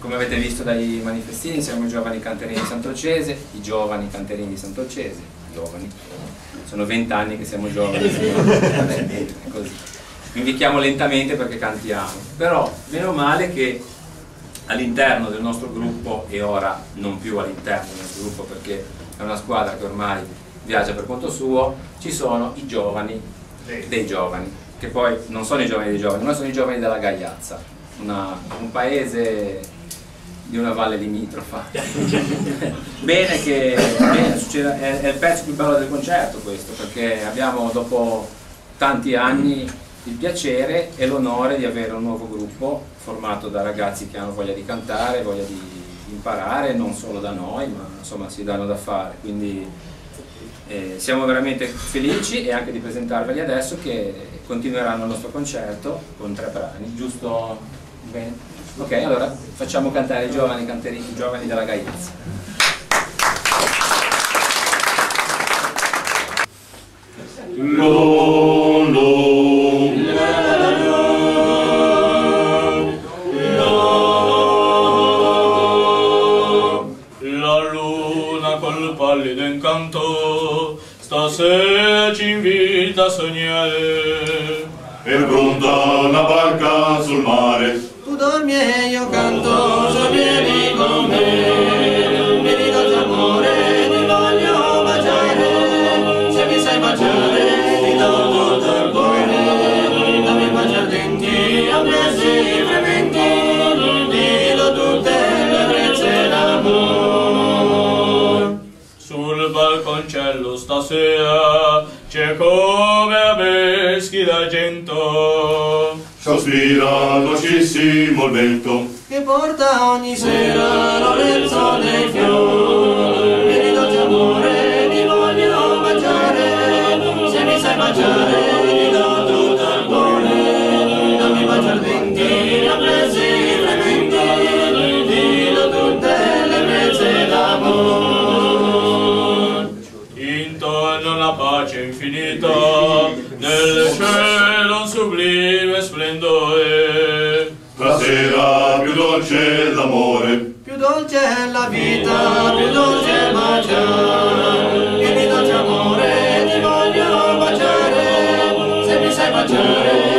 come avete visto dai manifestini, siamo i giovani canterini di Sant'Olcese, i giovani canterini di Sant'Olcese, giovani, sono 20 anni che siamo giovani, è così. Invitiamo lentamente perché cantiamo, però meno male che all'interno del nostro gruppo, e ora non più all'interno del nostro gruppo perché è una squadra che ormai viaggia per conto suo, ci sono i giovani dei giovani, che poi non sono i giovani dei giovani, ma sono i giovani della Gaiazza, un paese di una valle limitrofa. Bene che è il pezzo più bello del concerto questo, perché abbiamo dopo tanti anni il piacere e l'onore di avere un nuovo gruppo formato da ragazzi che hanno voglia di cantare, voglia di imparare, non solo da noi, ma insomma si danno da fare, quindi siamo veramente felici e anche di presentarveli adesso che continueranno il nostro concerto con 3 brani, giusto? Bene? Ok, allora facciamo cantare i giovani canterini, i giovani della Gaiazza. La luna col pallido incanto stasera ci invita a sognare. È pronta una barca sul mare. Tu dormi e io canto, se vieni con me. Vieni dolce amore, ti voglio baciare. Se mi sai baciare, ti do tutto il cuore. Dammi baciare denti, abbracci frementi. Dillo tutte le brezze d'amore. Sul balconcello stasera c'è come a beschi d'argento. Sospira dolcissimo il vento Che porta ogni sera Lorenzo dei fiori. Vieni dolce amore, ti voglio baciare. Se mi sai baciare, ti do tutto il cuore. Dammi baciare denti, abbracci frementi. Dillo tutte le brezze d'amore. Intorno una pace infinita, nel cielo un sublime splendore. la sera più dolce l'amore. Più dolce è la vita, più dolce è baciare. Vieni dolce amore, ti voglio baciare. Se mi sai baciare,